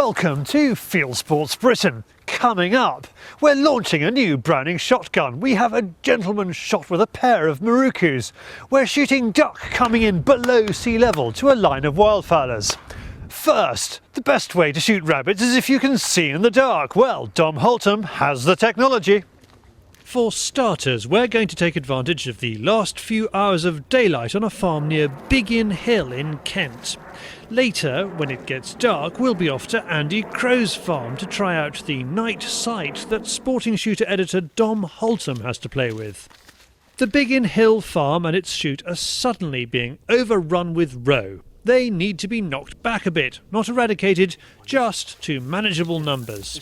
Welcome to Fieldsports Britain. Coming up, we're launching a new Browning shotgun. We have a gentleman shot with a pair of Marukus. We're shooting duck coming in below sea level to a line of wildfowlers. First, the best way to shoot rabbits is if you can see in the dark. Well, Dom Holtam has the technology. For starters, we're going to take advantage of the last few hours of daylight on a farm near Biggin Hill in Kent. Later, when it gets dark, we'll be off to Andy Crow's farm to try out the Nite Site that sporting shooter editor Dom Holtam has to play with. The Biggin Hill farm and its shoot are suddenly being overrun with roe. They need to be knocked back a bit, not eradicated, just to manageable numbers.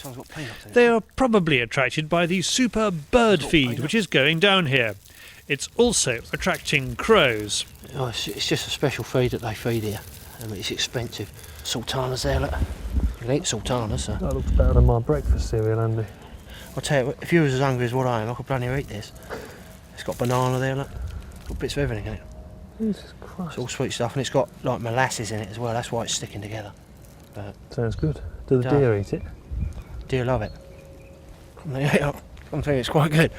They are probably attracted by the superb bird feed which is going down here. It's also attracting crows. Oh, it's just a special feed that they feed here. I mean, it's expensive. Sultanas there, look. You can eat sultanas, so. That looks better than my breakfast cereal, Andy. I'll tell you, if you was as hungry as what I am, I could bloody eat this. It's got banana there, look. Got bits of everything in it. Jesus Christ. It's all sweet stuff, and it's got like molasses in it as well. That's why it's sticking together. But sounds good. Do the deer eat it? Deer love it. I'm telling you, it's quite good.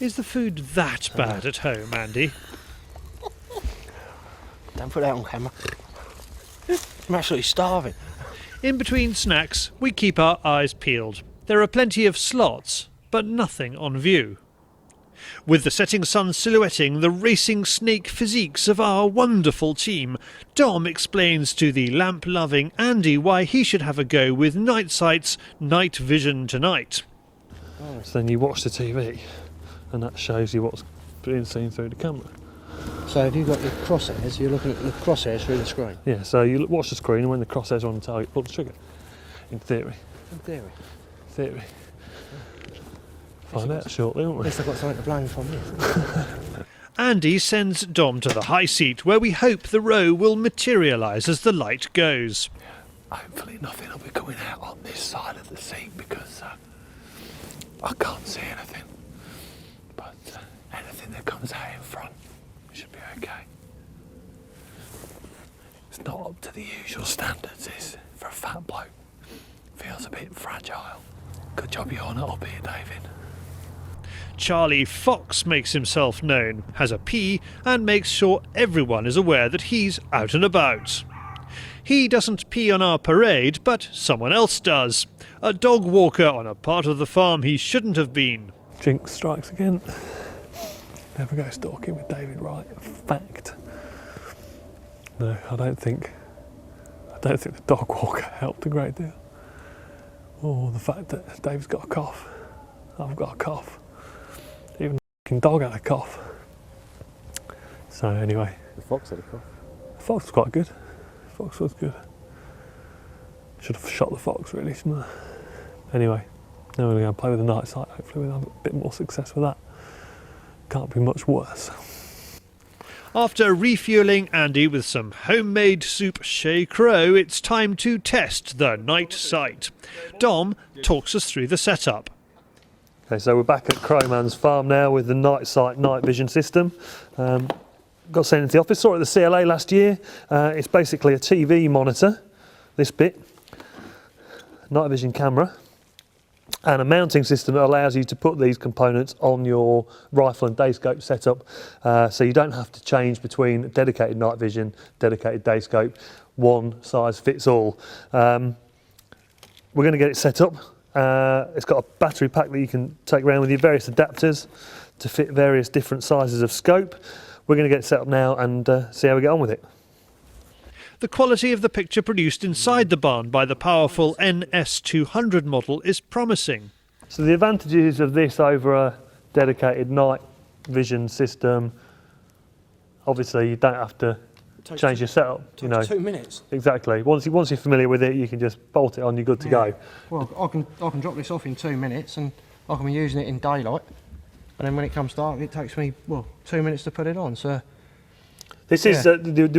Is the food that bad at home, Andy? Don't put that on camera. I'm absolutely starving. In between snacks, we keep our eyes peeled. There are plenty of slots, but nothing on view. With the setting sun silhouetting the racing snake physiques of our wonderful team, Dom explains to the lamp-loving Andy why he should have a go with Nite Site's night vision tonight. So then you watch the TV, and that shows you what's being seen through the camera. So if you've got your crosshairs, you're looking at the crosshairs through the screen? Yeah, so you watch the screen, and when the crosshairs are on the target, pull the trigger. In theory. In theory? Theory. Find out shortly, won't we? At least I've got something to blame from you. Andy sends Dom to the high seat, where we hope the roe will materialise as the light goes. Hopefully nothing will be coming out on this side of the seat because I can't see anything. But anything that comes out in front should be okay. It's not up to the usual standards, it's for a fat bloke. Feels a bit fragile. Good job you're not up here, David. Charlie Fox makes himself known, has a pea, and makes sure everyone is aware that he's out and about. He doesn't pee on our parade, but someone else does. A dog walker on a part of the farm he shouldn't have been. Jinx strikes again. Never go stalking with David Wright. Fact. No, I don't think the dog walker helped a great deal. Or the fact that David's got a cough. I've got a cough. Even the dog had a cough. So anyway. The fox had a cough. The fox was quite good. The fox was good. Should have shot the fox really, shouldn't I? Anyway, now we're going to play with the Nite Site. Hopefully we'll have a bit more success with that. Can't be much worse. After refuelling Andy with some homemade soup chez Crow, it's time to test the Nite Site. Dom talks us through the setup. Okay, so we're back at Crowman's farm now with the Nite Site night vision system. Got sent into the office, saw it at the CLA last year. It's basically a TV monitor, this bit, night vision camera, and a mounting system that allows you to put these components on your rifle and dayscope setup, so you don't have to change between dedicated night vision, dedicated dayscope. One size fits all. We're going to get it set up. It's got a battery pack that you can take around with you, various adapters to fit various different sizes of scope. We're going to get it set up now and see how we get on with it. The quality of the picture produced inside the barn by the powerful NS200 model is promising. So the advantages of this over a dedicated night vision system, obviously you don't have to change your setup. You know, 2 minutes. Exactly. Once you're familiar with it, you can just bolt it on. You're good to go. Well, I can drop this off in 2 minutes, and I can be using it in daylight. And then when it comes dark, it takes me 2 minutes to put it on. So this is the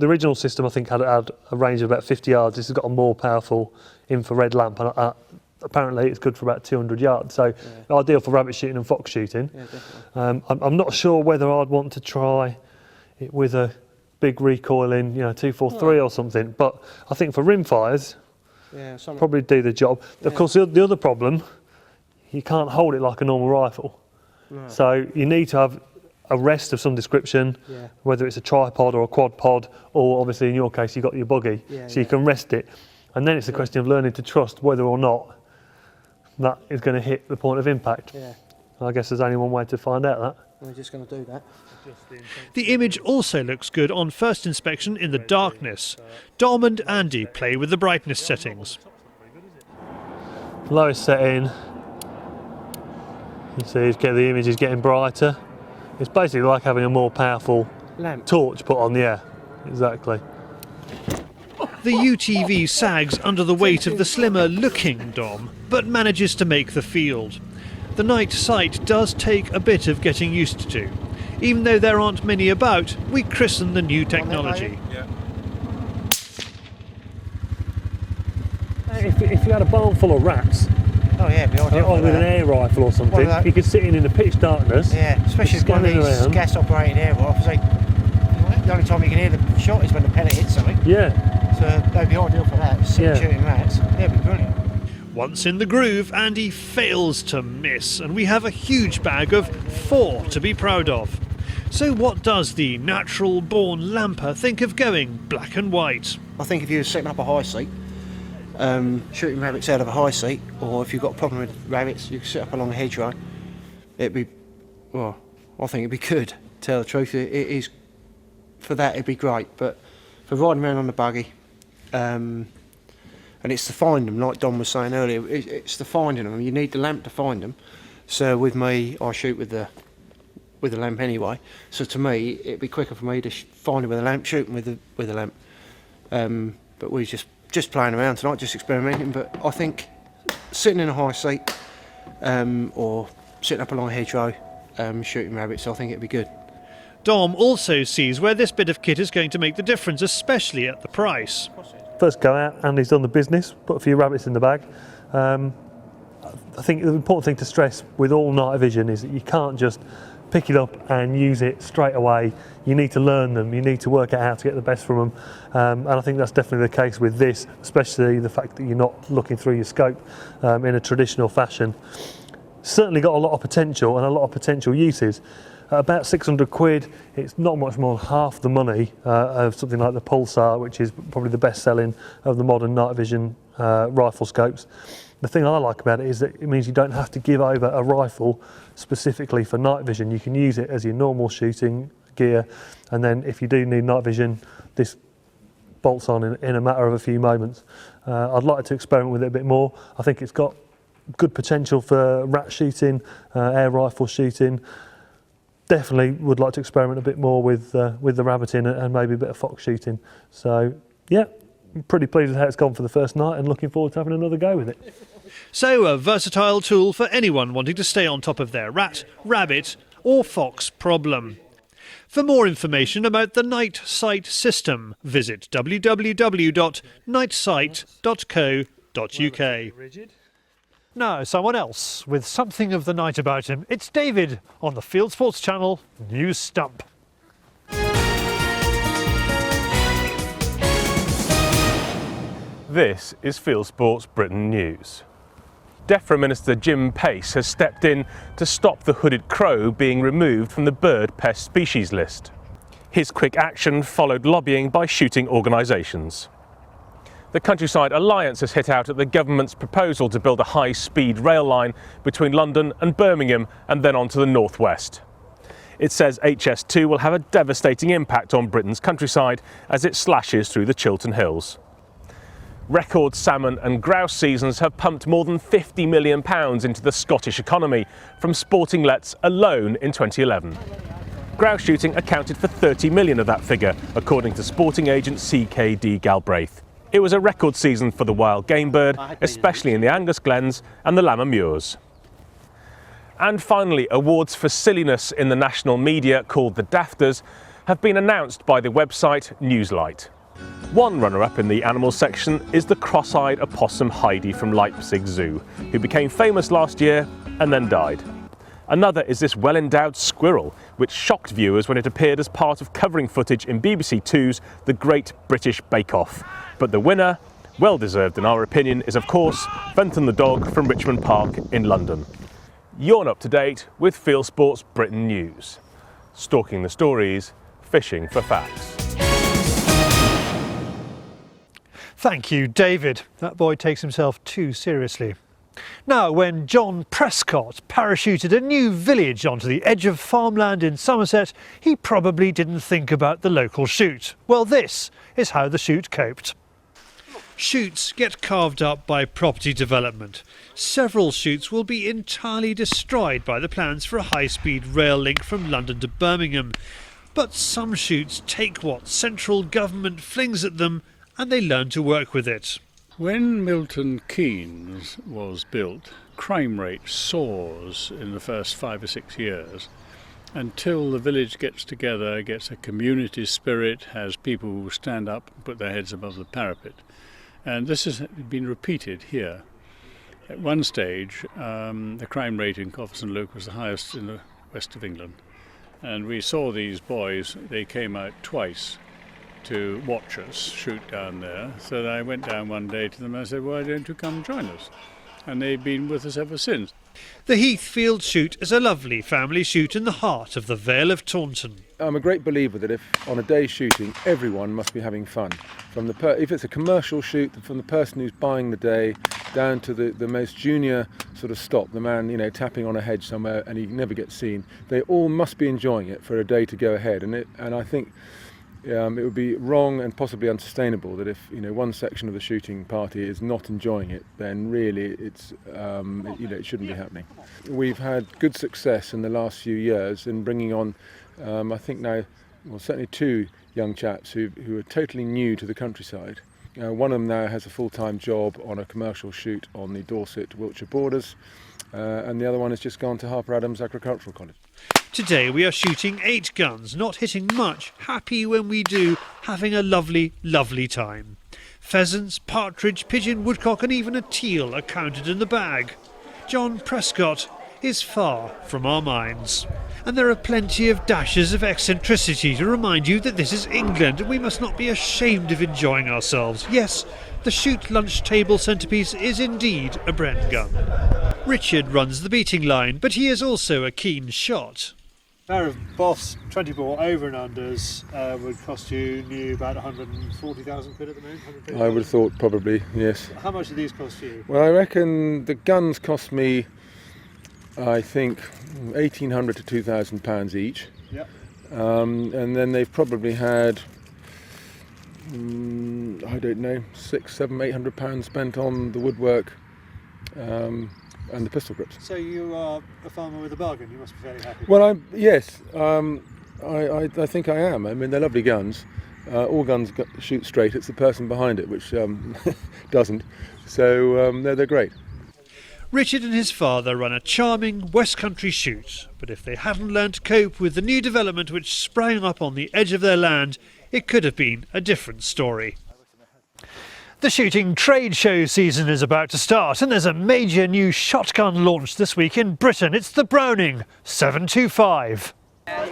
original system. I think had a range of about 50 yards. This has got a more powerful infrared lamp, and apparently it's good for about 200 yards. So ideal for rabbit shooting and fox shooting. Yeah, definitely. I'm not sure whether I'd want to try it with a big recoiling, 243 or something. But I think for rimfires, Yeah, something. Probably do the job. Of course, the other problem, you can't hold it like a normal rifle. No. So you need to have a rest of some description, whether it's a tripod or a quad pod, or obviously in your case you've got your buggy, so you can rest it. And then it's a question of learning to trust whether or not that is going to hit the point of impact. Yeah. I guess there's only one way to find out that. We're just going to do that. The image also looks good on first inspection in the darkness. Dom and Andy play with the brightness settings. Lowest setting, you see the image is getting brighter. It's basically like having a more powerful Lamp. torch put on the air. Exactly. The UTV sags under the weight of the slimmer looking Dom, but manages to make the field. The Nite Site does take a bit of getting used to. Even though there aren't many about, we christen the new technology. If you had a barn full of rats, Oh yeah, it'd be ideal or for with an that. air rifle or something, that? you could sit in the pitch darkness. Yeah, especially just with one of scanning these around. gas-operated air rifles. The only time you can hear the shot is when the pellet hits something. Yeah, So that'd be ideal for that. Shooting rats. That'd be brilliant. Once in the groove, Andy fails to miss, and we have a huge bag of 4 to be proud of. So what does the natural-born lamper think of going black and white? I think if you were setting up a high seat, shooting rabbits out of a high seat, or if you've got a problem with rabbits, you can sit up along a hedgerow. It'd be, well, I think it'd be good. To tell the truth, it is. For that, it'd be great. But for riding around on the buggy, and it's to find them, like Dom was saying earlier. It's to finding them. You need the lamp to find them. So with me, I shoot with the lamp anyway. So to me, it'd be quicker for me to find them with a lamp, shoot them with the lamp. But we just playing around tonight, just experimenting. But I think sitting in a high seat or sitting up along a hedgerow, shooting rabbits, I think it'd be good. Dom also sees where this bit of kit is going to make the difference, especially at the price. first go out, Andy's done the business, put a few rabbits in the bag. I think the important thing to stress with all night vision is that you can't just pick it up and use it straight away. You need to learn them, you need to work out how to get the best from them, and I think that's definitely the case with this, especially the fact that you're not looking through your scope in a traditional fashion. Certainly got a lot of potential and a lot of potential uses. At about 600 quid, it's not much more than half the money of something like the Pulsar, which is probably the best selling of the modern night vision rifle scopes. The thing I like about it is that it means you don't have to give over a rifle specifically for night vision. You can use it as your normal shooting gear, and then if you do need night vision, this bolts on in a matter of a few moments. I'd like to experiment with it a bit more. I think it's got good potential for rat shooting, air rifle shooting. Definitely would like to experiment a bit more with the rabbiting and maybe a bit of fox shooting. So yeah, I'm pretty pleased with how it's gone for the first night and looking forward to having another go with it. So a versatile tool for anyone wanting to stay on top of their rat, rabbit or fox problem. For more information about the Nite Site system, visit www.nitesite.co.uk. Now, someone else with something of the night about him. It's David on the Fieldsports Channel News Stump. This is Fieldsports Britain News. DEFRA Minister Jim Pace has stepped in to stop the hooded crow being removed from the bird pest species list. His quick action followed lobbying by shooting organisations. The Countryside Alliance has hit out at the government's proposal to build a high-speed rail line between London and Birmingham and then on to the northwest. It says HS2 will have a devastating impact on Britain's countryside as it slashes through the Chiltern Hills. Record salmon and grouse seasons have pumped more than £50 million into the Scottish economy from sporting lets alone in 2011. Grouse shooting accounted for 30 million of that figure, according to sporting agent CKD Galbraith. It was a record season for the wild game bird, especially in the Angus Glens and the Lammer Muirs. And finally, awards for silliness in the national media, called the Dafters, have been announced by the website Newslight. One runner-up in the animal section is the cross-eyed opossum Heidi from Leipzig Zoo, who became famous last year and then died. Another is this well-endowed squirrel, which shocked viewers when it appeared as part of covering footage in BBC Two's The Great British Bake Off. But the winner Well deserved in our opinion is of course Fenton the dog from Richmond Park in London. You're up to date with Fieldsports Britain news. Stalking the stories, fishing for facts. Thank you, David. That boy takes himself too seriously. Now, when John Prescott parachuted a new village onto the edge of farmland in Somerset, he probably didn't think about the local shoot. Well, this is how the shoot coped. Shoots get carved up by property development. Several shoots will be entirely destroyed by the plans for a high-speed rail link from London to Birmingham. But some shoots take what central government flings at them and they learn to work with it. When Milton Keynes was built, crime rate soars in the first 5 or 6 years until the village gets together, gets a community spirit, has people who stand up and put their heads above the parapet. And this has been repeated here. At one stage, the crime rate in Coffer St Luke was the highest in the west of England. And we saw these boys, they came out twice to watch us shoot down there. So I went down one day to them and I said, why don't you come join us? And they've been with us ever since. The Heathfield shoot is a lovely family shoot in the heart of the Vale of Taunton. I'm a great believer that if on a day shooting, everyone must be having fun. From if it's a commercial shoot, from the person who's buying the day down to the most junior sort of stop, the man tapping on a hedge somewhere and he never gets seen. They all must be enjoying it for a day to go ahead. And I think it would be wrong and possibly unsustainable that if one section of the shooting party is not enjoying it, then really it's it shouldn't be happening. We've had good success in the last few years in bringing on I think now, certainly 2 young chaps who are totally new to the countryside. One of them now has a full-time job on a commercial shoot on the Dorset-Wiltshire borders, and the other one has just gone to Harper Adams Agricultural College. Today we are shooting 8 guns, not hitting much, happy when we do, having a lovely, lovely time. Pheasants, partridge, pigeon, woodcock and even a teal are counted in the bag. John Prescott is far from our minds. And there are plenty of dashes of eccentricity to remind you that this is England and we must not be ashamed of enjoying ourselves. Yes, the shoot lunch table centrepiece is indeed a Bren gun. Richard runs the beating line, but he is also a keen shot. A pair of Boss 20 bore over and unders would cost you new about 140,000 quid at the moment. I would have thought probably, yes. How much do these cost you? Well, I reckon the guns cost me, I think, £1,800 to £2,000 each. Yep. And then they've probably had, I don't know, £600, £700, £800 spent on the woodwork and the pistol grips. So you are a farmer with a bargain. You must be fairly happy. Well, yes, I think I am. I mean, they're lovely guns. All guns shoot straight. It's the person behind it which doesn't. So they're great. Richard and his father run a charming West Country shoot, but if they hadn't learned to cope with the new development which sprang up on the edge of their land, it could have been a different story. The shooting trade show season is about to start and there's a major new shotgun launch this week in Britain. It's the Browning B725.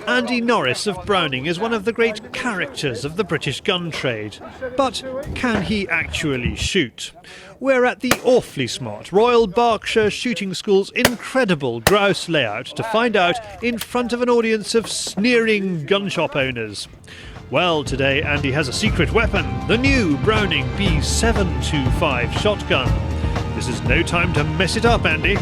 Andy Norris of Browning is one of the great characters of the British gun trade. But can he actually shoot? We're at the awfully smart Royal Berkshire Shooting School's incredible grouse layout to find out in front of an audience of sneering gun shop owners. Well, today Andy has a secret weapon, the new Browning B725 shotgun. This is no time to mess it up, Andy.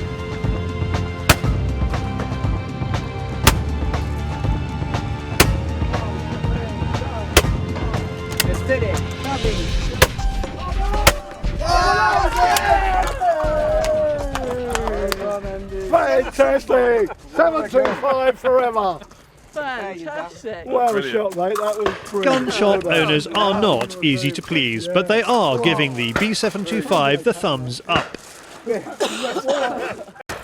Fantastic! 725 forever! Fantastic! Well shot, mate. That was brilliant. Gun shop owners are not easy to please, but they are giving the B725 the thumbs up.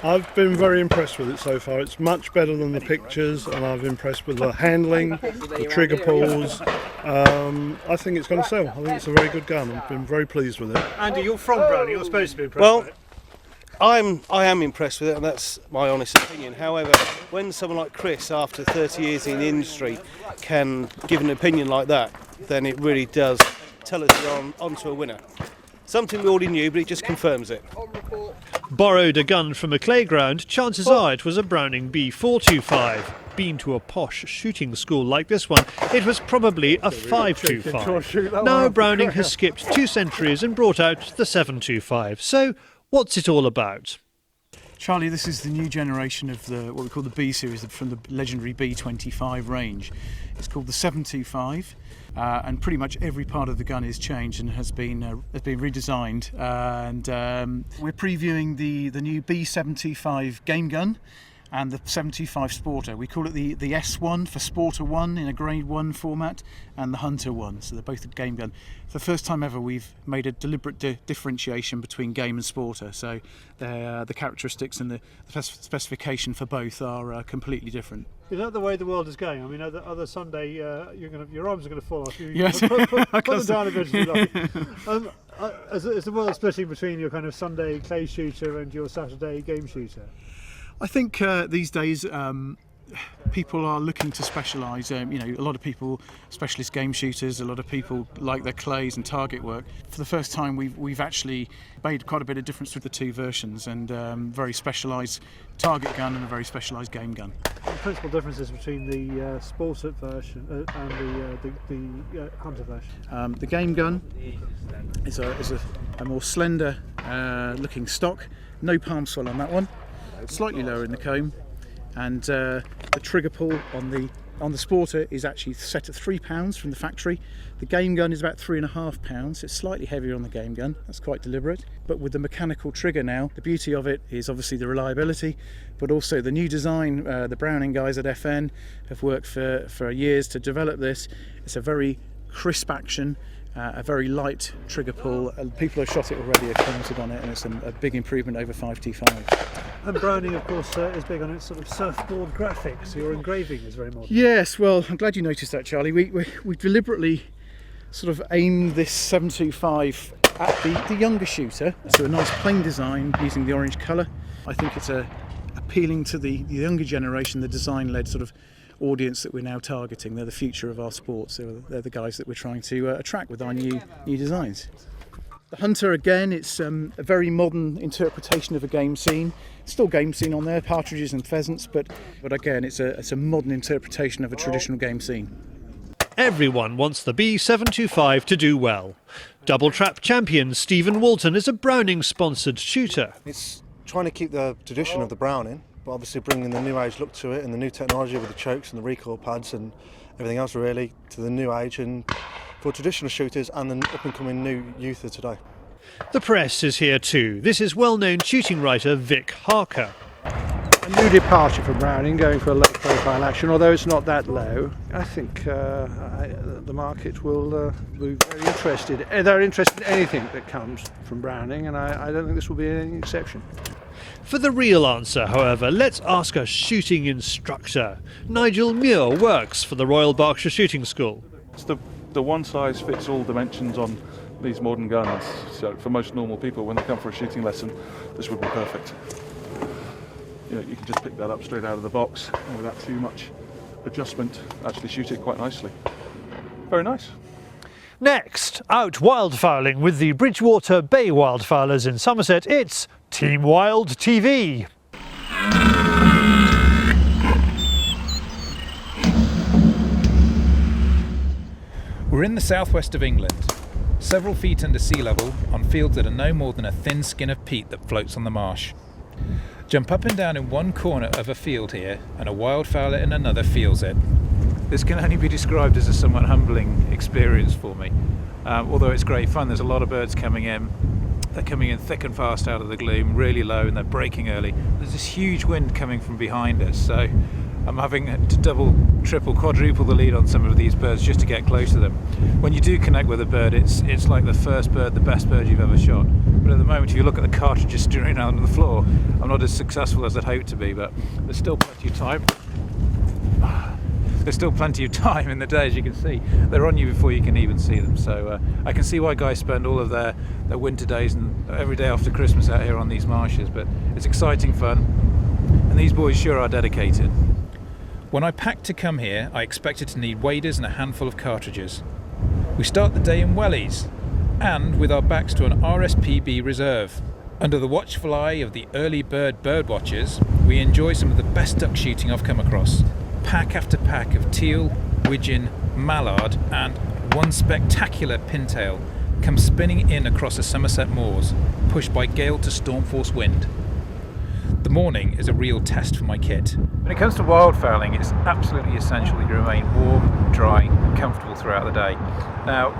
I've been very impressed with it so far. It's much better than the pictures, and I've been impressed with the handling, the trigger pulls. I think it's going to sell. I think it's a very good gun. I've been very pleased with it. Andy, you're from Browning. You're supposed to be impressed with it. I am impressed with it, and that's my honest opinion. However, when someone like Chris, after 30 years in the industry, can give an opinion like that, then it really does tell us we're on to a winner. something we already knew, but it just confirms it. Borrowed a gun from a playground, chances are it was a Browning B425. Been to a posh shooting school like this one, it was probably a 525. Now Browning has skipped 2 centuries and brought out the 725. So what's it all about? Charlie, this is the new generation of what we call the B series from the legendary B25 range. It's called the 725, and pretty much every part of the gun is changed and has been redesigned. We're previewing the new B725 game gun and the 725 Sporter. We call it the S1 for Sporter 1 in a Grade 1 format, and the Hunter 1, so they're both a game gun. For the first time ever, we've made a deliberate differentiation between game and Sporter, so the characteristics and the specification for both are completely different. Is that the way the world is going? I mean, other Sunday, your arms are going to fall off. Yes. Put them down eventually. Is the world splitting between your kind of Sunday clay shooter and your Saturday game shooter? I think these days people are looking to specialise. A lot of people, specialist game shooters, a lot of people like their clays and target work. For the first time, we've actually made quite a bit of difference with the 2 versions, and very specialised target gun and a very specialised game gun. The principal differences between the Sporter version and the Hunter version. The game gun is a more slender looking stock. No palm swell on that one. Slightly lower in the comb, and the trigger pull on the Sporter is actually set at £3 from the factory. The game gun is about £3.5. It's slightly heavier on the game gun. That's quite deliberate. But with the mechanical trigger now, the beauty of it is obviously the reliability, but also the new design. The Browning guys at FN have worked for years to develop this. It's a very crisp action. A very light trigger pull. People have shot it already, have commented on it, and it's a big improvement over 525. And Browning, of course, is big on its sort of surfboard graphics. Your engraving is very modern. Yes, well, I'm glad you noticed that, Charlie. We deliberately sort of aimed this 725 at the younger shooter. So a nice plain design using the orange colour. I think it's appealing to the younger generation, the design-led sort of audience that we're now targeting. They're the future of our sports. They're the guys that we're trying to attract with our new designs. The Hunter, again, it's a very modern interpretation of a game scene. Still game scene on there, partridges and pheasants, but again, it's a modern interpretation of a traditional game scene. Everyone wants the B725 to do well. Double Trap champion Stephen Walton is a Browning-sponsored shooter. It's trying to keep the tradition of the Browning, but obviously bringing the new age look to it and the new technology with the chokes and the recoil pads and everything else really to the new age and for traditional shooters and the up and coming new youth of today. The press is here too. This is well-known shooting writer Vic Harker. A new departure from Browning, going for a low profile action, although it's not that low. I think the market will be very interested. They're interested in anything that comes from Browning, and I don't think this will be any exception. For the real answer, however, let's ask a shooting instructor. Nigel Muir works for the Royal Berkshire Shooting School. It's the one-size-fits-all dimensions on these modern guns. So for most normal people, when they come for a shooting lesson, this would be perfect. You can just pick that up straight out of the box and without too much adjustment, actually shoot it quite nicely. Very nice. Next, out wildfowling with the Bridgwater Bay Wildfowlers in Somerset, it's Team Wild TV. We're in the southwest of England, several feet under sea level, on fields that are no more than a thin skin of peat that floats on the marsh. Jump up and down in one corner of a field here, and a wildfowler in another feels it. This can only be described as a somewhat humbling experience for me. Although it's great fun, there's a lot of birds coming in. They're coming in thick and fast out of the gloom, really low, and they're breaking early. There's this huge wind coming from behind us, so I'm having to double, triple, quadruple the lead on some of these birds just to get close to them. When you do connect with a bird, it's like the first bird, the best bird you've ever shot. But at the moment, if you look at the cartridges strewn out on the floor, I'm not as successful as I'd hoped to be, but there's still plenty of time. There's still plenty of time in the day, as you can see. They're on you before you can even see them. So I can see why guys spend all of their winter days and every day after Christmas out here on these marshes, but it's exciting fun. And these boys sure are dedicated. When I packed to come here, I expected to need waders and a handful of cartridges. We start the day in wellies, and with our backs to an RSPB reserve. Under the watchful eye of the early bird birdwatchers, we enjoy some of the best duck shooting I've come across. Pack after pack of teal, widgeon, mallard and one spectacular pintail come spinning in across the Somerset moors, pushed by gale to storm force wind. The morning is a real test for my kit. When it comes to wildfowling, it's absolutely essential that you remain warm, dry and comfortable throughout the day. Now,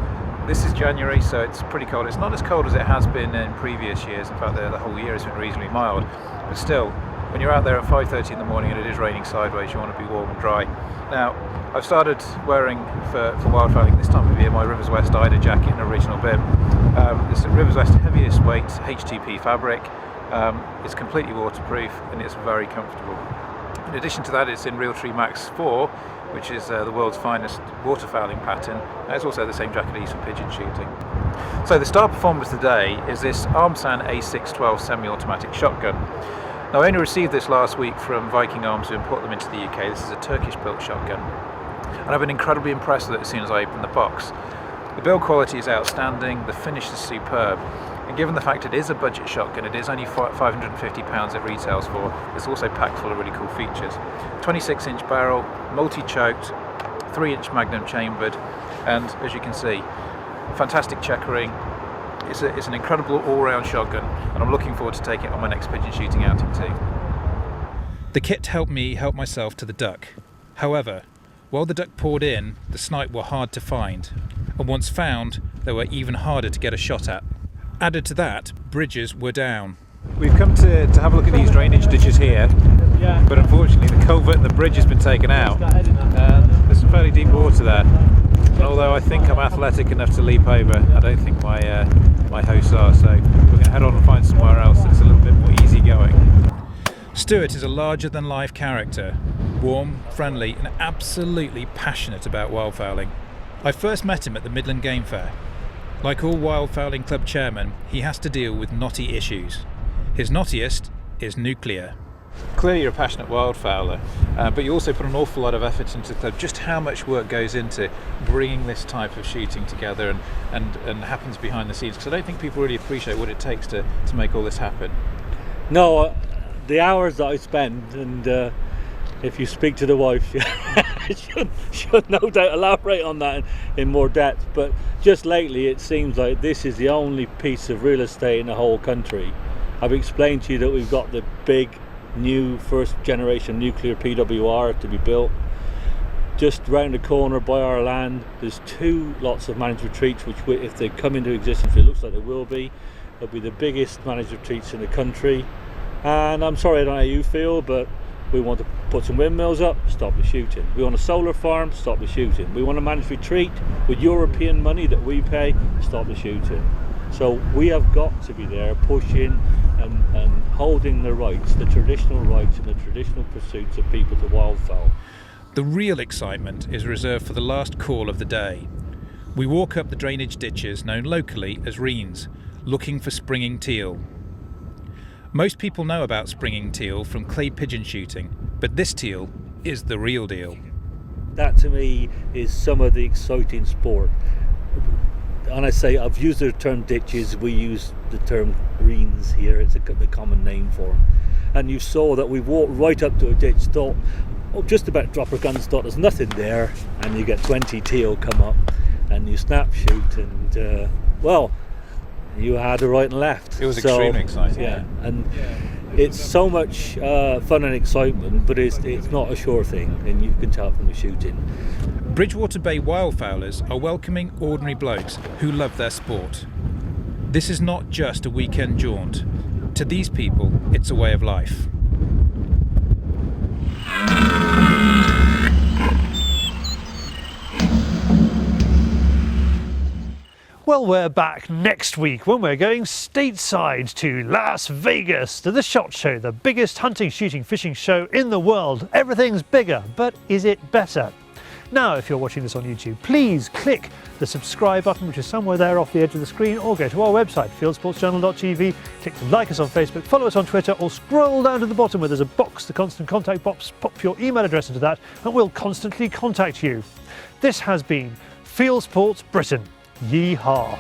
this is January, so it's pretty cold. It's not as cold as it has been in previous years. In fact, the whole year has been reasonably mild. But still, when you're out there at 5:30 in the morning and it is raining sideways, you want to be warm and dry. Now, I've started wearing, for wildfowling this time of year, my Rivers West Ida jacket and original bib. It's a Rivers West heaviest weight HTP fabric. It's completely waterproof and it's very comfortable. In addition to that, it's in Realtree Max 4, which is the world's finest waterfowling pattern. And it's also the same jacket I use for pigeon shooting. So the star performer today is this Armsan A612 semi-automatic shotgun. Now, I only received this last week from Viking Arms, who import them into the UK. This is a Turkish-built shotgun, and I've been incredibly impressed with it as soon as I opened the box. The build quality is outstanding, the finish is superb, and given the fact it is a budget shotgun, it is only £550 it retails for. It's also packed full of really cool features. 26-inch barrel, multi-choked, 3-inch magnum chambered, and as you can see, fantastic checkering. It's an incredible all-round shotgun, and I'm looking forward to taking it on my next pigeon shooting outing too. The kit helped me help myself to the duck. However, while the duck poured in, the snipe were hard to find, and once found, they were even harder to get a shot at. Added to that, bridges were down. We've come to have a look at these drainage ditches here, but unfortunately the culvert and the bridge has been taken out, and there's some fairly deep water there. And although I think I'm athletic enough to leap over, I don't think my hosts are, so we're going to head on and find somewhere else that's a little bit more easygoing. Stuart is a larger-than-life character, warm, friendly and absolutely passionate about wildfowling. I first met him at the Midland Game Fair. Like all wildfowling club chairmen, he has to deal with knotty issues. His knottiest is nuclear. Clearly you're a passionate wildfowler, but you also put an awful lot of effort into the club. Just how much work goes into bringing this type of shooting together and happens behind the scenes? Because I don't think people really appreciate what it takes to make all this happen. No, the hours that I spend, and if you speak to the wife, she'll no doubt elaborate on that in more depth. But just lately it seems like this is the only piece of real estate in the whole country. I've explained to you that we've got the big new first generation nuclear PWR to be built. Just round the corner by our land there's 2 lots of managed retreats, which if they come into existence, it looks like they will be, they'll be the biggest managed retreats in the country. And I'm sorry, I don't know how you feel, but we want to put some windmills up, stop the shooting. We want a solar farm, stop the shooting. We want a managed retreat with European money that we pay, stop the shooting. So we have got to be there pushing and holding the rights, the traditional rights and the traditional pursuits of people to wildfowl. The real excitement is reserved for the last call of the day. We walk up the drainage ditches known locally as reens, looking for springing teal. Most people know about springing teal from clay pigeon shooting, but this teal is the real deal. That to me is some of the exciting sport. And I say, I've used the term ditches, we use the term reens here, it's the common name for them. And you saw that we walked right up to a ditch, thought, just about drop our guns, thought there's nothing there, and you get 20 teal come up, and you snap shoot, and well, you had a right and left. It was extremely exciting. Yeah, and it's so much fun and excitement, but it's not a sure thing, and you can tell from the shooting. Bridgwater Bay Wildfowlers are welcoming ordinary blokes who love their sport. This is not just a weekend jaunt. To these people, it's a way of life. Well, we're back next week when we're going stateside to Las Vegas, to the SHOT Show, the biggest hunting, shooting, fishing show in the world. Everything's bigger, but is it better? Now, if you're watching this on YouTube, please click the subscribe button, which is somewhere there off the edge of the screen, or go to our website, fieldsportschannel.tv, click to like us on Facebook, follow us on Twitter, or scroll down to the bottom where there's a box, the constant contact box, pop your email address into that, and we'll constantly contact you. This has been Fieldsports Britain. Yeehaw!